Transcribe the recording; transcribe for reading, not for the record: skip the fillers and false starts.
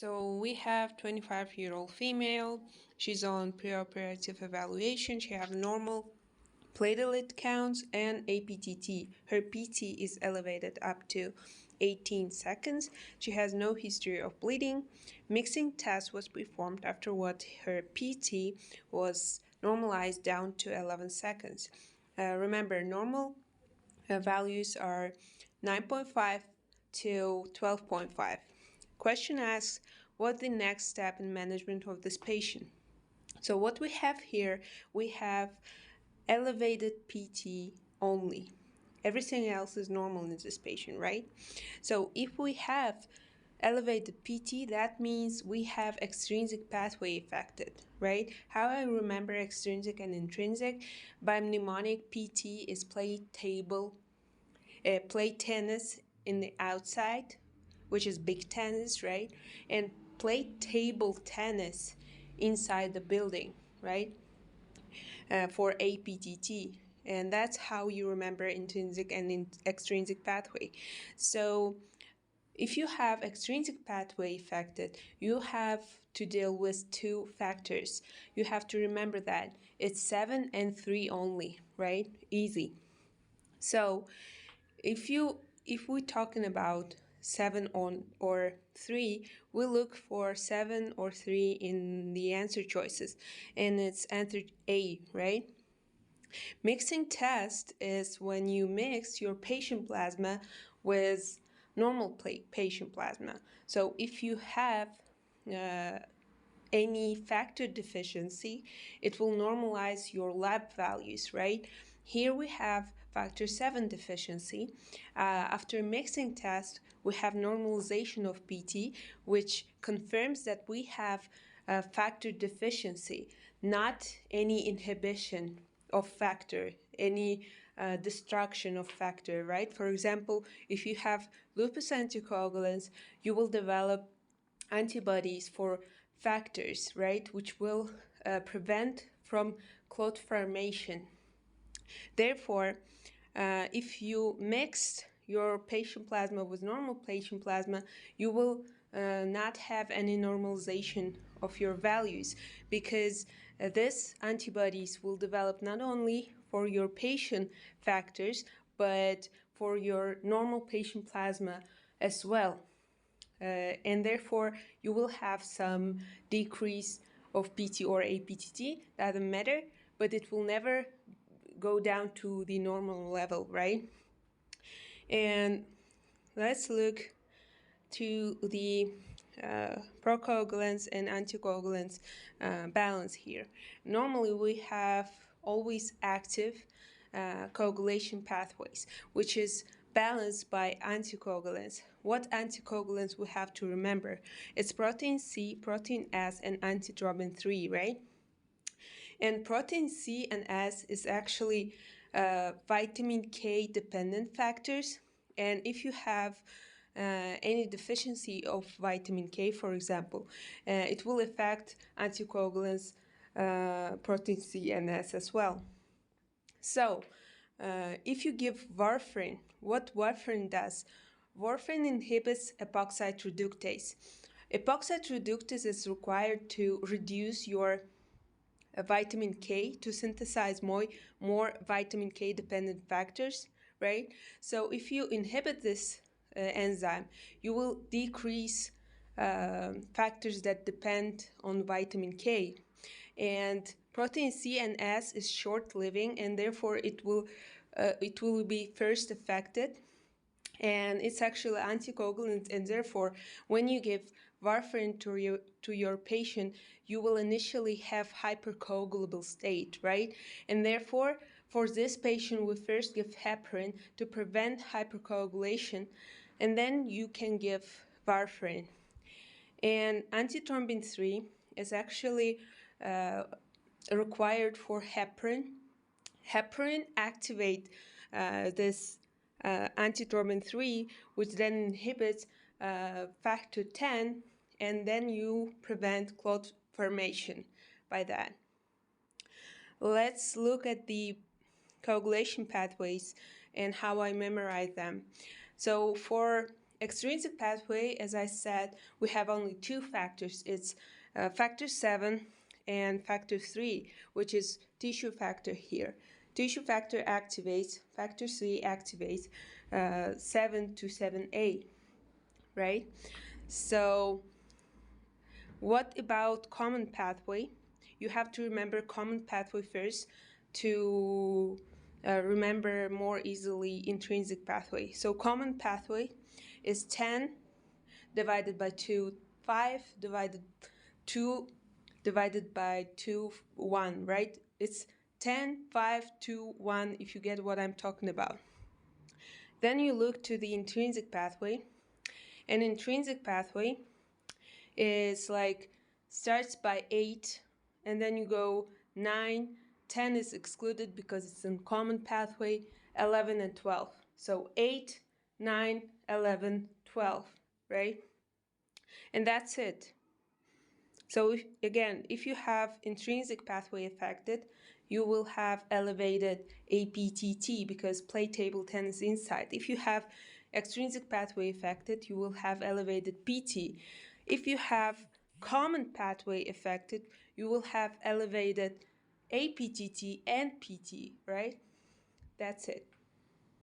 So we have 25-year-old female. She's on preoperative evaluation. She have normal platelet counts and APTT. Her PT is elevated up to 18 seconds. She has no history of bleeding. Mixing test was performed afterward. Her PT was normalized down to 11 seconds. Remember, normal values are 9.5 to 12.5. Question asks, what's the next step in management of this patient? So what we have here, we have elevated PT only. Everything else is normal in this patient, right? So if we have elevated PT, that means we have extrinsic pathway affected, right? How I remember extrinsic and intrinsic, by mnemonic, PT is play tennis in the outside, which is big tennis, right? And play table tennis inside the building, right? For APTT. And that's how you remember intrinsic and extrinsic pathway. So if you have extrinsic pathway affected, you have to deal with two factors. You have to remember that it's 7 and 3 only, right? Easy. So if we're talking about 7 on or 3, we look for 7 or 3 in the answer choices, and it's answer A, right? Mixing test is when you mix your patient plasma with normal patient plasma. So if you have uh, any factor deficiency, it will normalize your lab values, right? Here we have factor 7 deficiency. After mixing test, we have normalization of PT, which confirms that we have factor deficiency, not any inhibition of factor, any destruction of factor, right? For example, if you have lupus anticoagulants, you will develop antibodies for factors, right, which will prevent from clot formation. Therefore, if you mix your patient plasma with normal patient plasma, you will not have any normalization of your values, because these antibodies will develop not only for your patient factors, but for your normal patient plasma as well. And therefore you will have some decrease of PT or APTT, doesn't matter, but it will never go down to the normal level, right? And let's look to the procoagulants and anticoagulants balance here. Normally we have always active coagulation pathways, which is balanced by anticoagulants. What anticoagulants we have to remember? It's protein C, protein S, and antithrombin 3, right? And protein C and S is actually vitamin K dependent factors. And if you have any deficiency of vitamin K, for example, it will affect anticoagulants, protein C and S as well. So, if you give warfarin, what warfarin does? Warfarin inhibits epoxide reductase. Epoxide reductase is required to reduce your vitamin K to synthesize more vitamin K dependent factors, right? So if you inhibit this enzyme, you will decrease factors that depend on vitamin K. And protein C and S is short-living, and therefore it will be first affected, and it's actually anticoagulant, and therefore when you give warfarin to your patient, you will initially have hypercoagulable state, right? And therefore for this patient we first give heparin to prevent hypercoagulation, and then you can give warfarin. And antithrombin 3 is actually required for heparin. Heparin activate this antithrombin 3, which then inhibits factor 10, and then you prevent clot formation by that. Let's look at the coagulation pathways and how I memorize them. So for extrinsic pathway, as I said, we have only two factors. It's factor 7 and factor 3, which is tissue factor here. Tissue factor activates, factor 3 activates 7 to 7A, right? So what about common pathway? You have to remember common pathway first to remember more easily intrinsic pathway. So common pathway is 10 divided by 2, 5 divided 2 divided by 2, 1, right? It's 10, 5, 2, 1, if you get what I'm talking about. Then you look to the intrinsic pathway. An intrinsic pathway is like starts by 8 and then you go 9, 10 is excluded because it's in common pathway, 11 and 12. So 8, 9, 11, 12, right? And that's it. So if you have intrinsic pathway affected, you will have elevated APTT because plate table tennis inside. If you have extrinsic pathway affected, you will have elevated PT. If you have common pathway affected, you will have elevated APTT and PT, right? That's it.